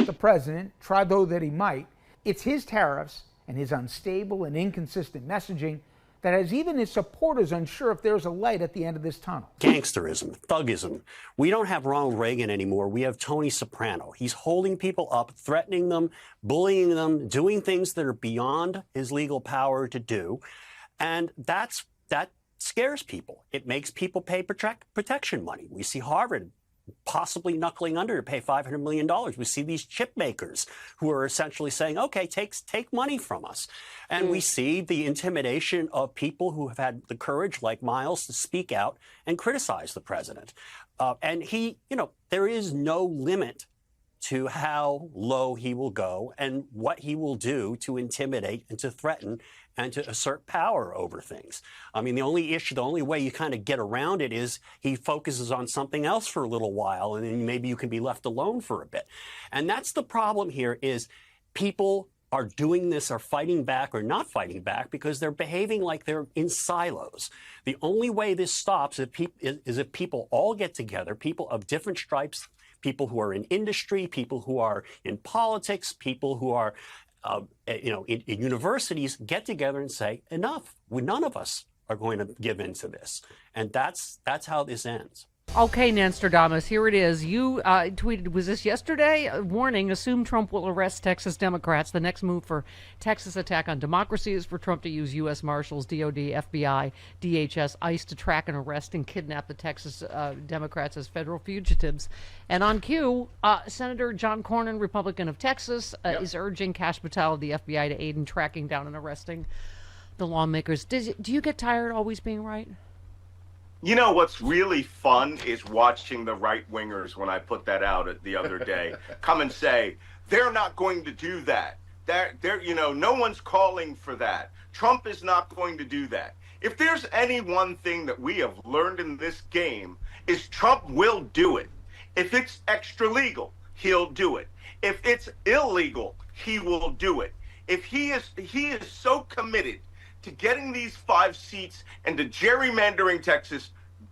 the president, try though that he might. It's his tariffs and his unstable and inconsistent messaging that has even his supporters unsure if there's a light at the end of this tunnel. Gangsterism, thuggism. We don't have Ronald Reagan anymore. We have Tony Soprano. He's holding people up, threatening them, bullying them, doing things that are beyond his legal power to do. And that scares people. It makes people pay protection money. We see Harvard possibly knuckling under to pay $500 million. We see these chip makers who are essentially saying, okay, take money from us. And we see the intimidation of people who have had the courage, like Miles, to speak out and criticize the president. And there is no limit to how low he will go and what he will do to intimidate and to threaten and to assert power over things. I mean, the only way you kind of get around it is he focuses on something else for a little while, and then maybe you can be left alone for a bit. And that's the problem here, is people are doing this, are fighting back or not fighting back because they're behaving like they're in silos. The only way this stops is if people all get together, people of different stripes, people who are in industry, people who are in politics, people who are in universities, get together and say, enough. None of us are going to give in to this. And that's how this ends. Okay, Nanstradamus, here it is. You tweeted, was this yesterday? A warning, assume Trump will arrest Texas Democrats. The next move for Texas attack on democracy is for Trump to use U.S. Marshals, DOD, FBI, DHS, ICE to track and arrest and kidnap the Texas Democrats as federal fugitives. And on cue, Senator John Cornyn, Republican of Texas, is urging Kash Patel of the FBI to aid in tracking down and arresting the lawmakers. Do you get tired always being right? You know, what's really fun is watching the right-wingers, when I put that out the other day, come and say, they're not going to do that. No one's calling for that. Trump is not going to do that. If there's any one thing that we have learned in this game, is Trump will do it. If it's extra legal, he'll do it. If it's illegal, he will do it. If he is so committed to getting these 5 seats and to gerrymandering Texas,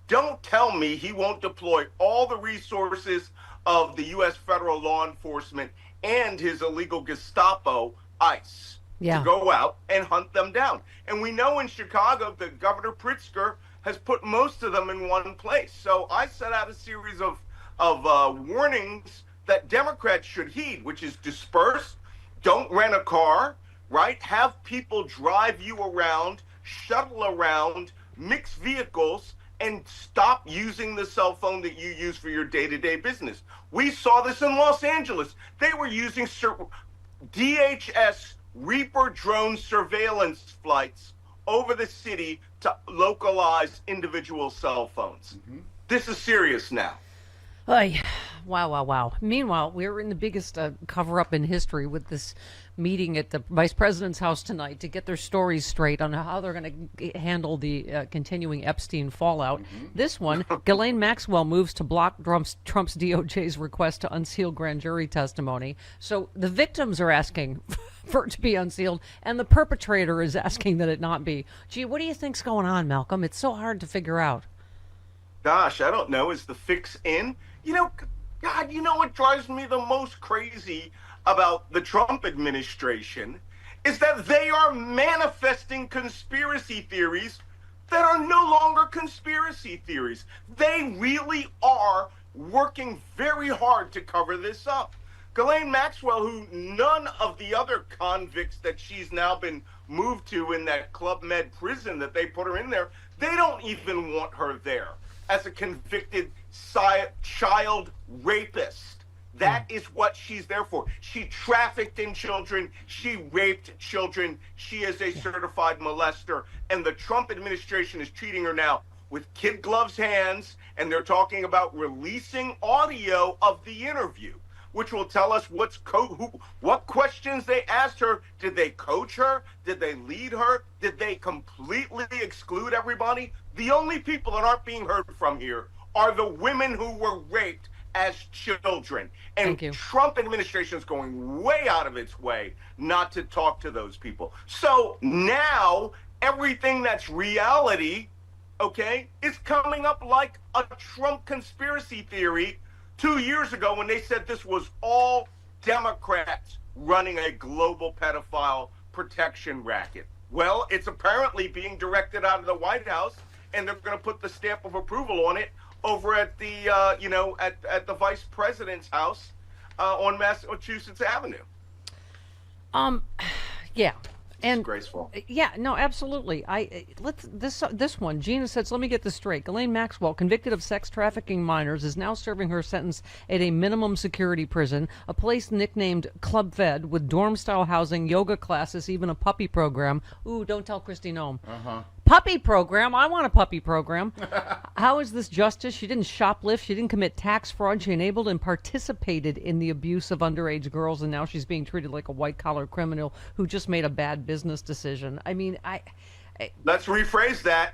don't tell me he won't deploy all the resources of the U.S. federal law enforcement and his illegal Gestapo, ICE, to go out and hunt them down. And we know in Chicago that Governor Pritzker has put most of them in one place. So I set out a series of warnings that Democrats should heed, which is disperse, don't rent a car, right? Have people drive you around, shuttle around, mix vehicles, and stop using the cell phone that you use for your day-to-day business. We saw this in Los Angeles. They were using DHS Reaper drone surveillance flights over the city to localize individual cell phones. Mm-hmm. This is serious now. Wow. Meanwhile, we're in the biggest cover-up in history with this meeting at the vice president's house tonight to get their stories straight on how they're going to handle the continuing Epstein fallout. Mm-hmm. This one, Ghislaine Maxwell moves to block Trump's DOJ's request to unseal grand jury testimony. So the victims are asking for it to be unsealed, and the perpetrator is asking that it not be. Gee, what do you think's going on, Malcolm? It's so hard to figure out. Gosh, I don't know. Is the fix in? God, you know what drives me the most crazy about the Trump administration is that they are manifesting conspiracy theories that are no longer conspiracy theories. They really are working very hard to cover this up. Ghislaine Maxwell, who none of the other convicts that she's now been moved to in that Club Med prison that they put her in there, they don't even want her there as a convicted child rapist. That is what she's there for. She trafficked in children. She raped children. She is a certified molester. And the Trump administration is treating her now with kid gloves hands, and they're talking about releasing audio of the interview, which will tell us what questions they asked her. Did they coach her? Did they lead her? Did they completely exclude everybody? The only people that aren't being heard from here are the women who were raped as children. And Trump administration is going way out of its way not to talk to those people. So now everything that's reality, is coming up like a Trump conspiracy theory 2 years ago when they said this was all Democrats running a global pedophile protection racket? Well, it's apparently being directed out of the White House, and they're going to put the stamp of approval on it over at the, at the vice president's house on Massachusetts Avenue. Yeah. And Disgraceful. Yeah, no, absolutely. This one. Gina says, let me get this straight. Ghislaine Maxwell, convicted of sex trafficking minors, is now serving her sentence at a minimum security prison, a place nicknamed Club Fed, with dorm-style housing, yoga classes, even a puppy program. Ooh, don't tell Christy Nome. Puppy program? I want a puppy program. How is this justice? She didn't shoplift. She didn't commit tax fraud. She enabled and participated in the abuse of underage girls, and now she's being treated like a white-collar criminal who just made a bad business decision. I mean, Let's rephrase that.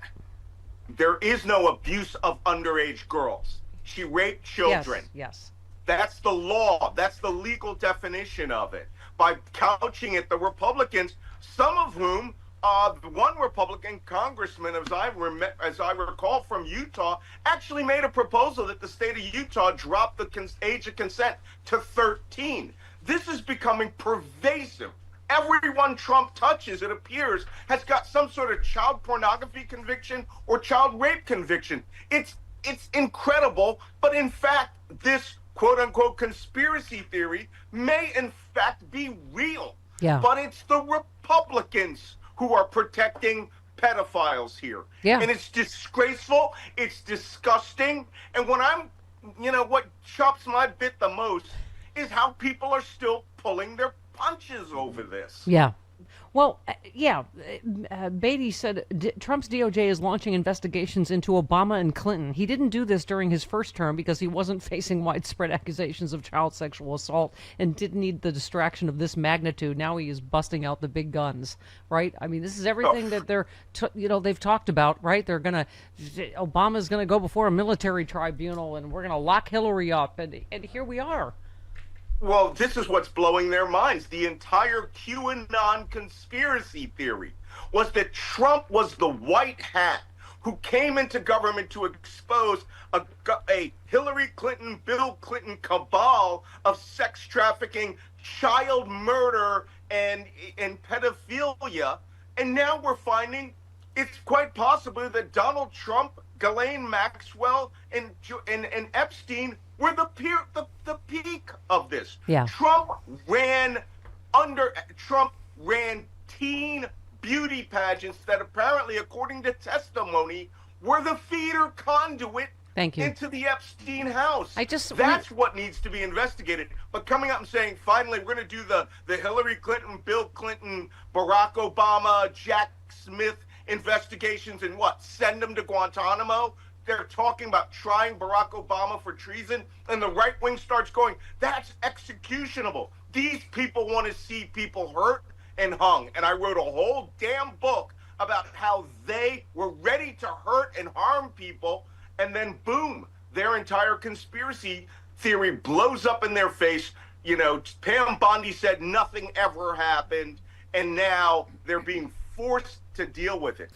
There is no abuse of underage girls. She raped children. Yes. That's the law. That's the legal definition of it. By couching it, the Republicans, some of whom, one Republican congressman, as I recall from Utah, actually made a proposal that the state of Utah drop the age of consent to 13. This is becoming pervasive. Everyone Trump touches, it appears, has got some sort of child pornography conviction or child rape conviction. It's incredible, but in fact, this quote-unquote conspiracy theory may in fact be real. Yeah. But it's the Republicans who are protecting pedophiles here. Yeah. And it's disgraceful, it's disgusting, and what chops my bit the most is how people are still pulling their punches over this. Yeah. Well, Beatty said Trump's DOJ is launching investigations into Obama and Clinton. He didn't do this during his first term because he wasn't facing widespread accusations of child sexual assault and didn't need the distraction of this magnitude. Now he is busting out the big guns, right? I mean, this is everything that they've talked about, right? Obama's going to go before a military tribunal, and we're going to lock Hillary up, and here we are. Well, this is what's blowing their minds. The entire QAnon conspiracy theory was that Trump was the white hat who came into government to expose a Hillary Clinton, Bill Clinton cabal of sex trafficking, child murder, and pedophilia. And now we're finding it's quite possible that Donald Trump, Ghislaine Maxwell, and Epstein were the peak of this. Yeah. Trump ran teen beauty pageants that apparently, according to testimony, were the feeder conduit into the Epstein house. That's what needs to be investigated. But coming up and saying, finally, we're going to do the Hillary Clinton, Bill Clinton, Barack Obama, Jack Smith investigations and send them to Guantanamo? They're talking about trying Barack Obama for treason, and the right wing starts going, that's executionable. These people want to see people hurt and hung. And I wrote a whole damn book about how they were ready to hurt and harm people, and then boom, their entire conspiracy theory blows up in their face. Pam Bondi said nothing ever happened, and now they're being forced to deal with it.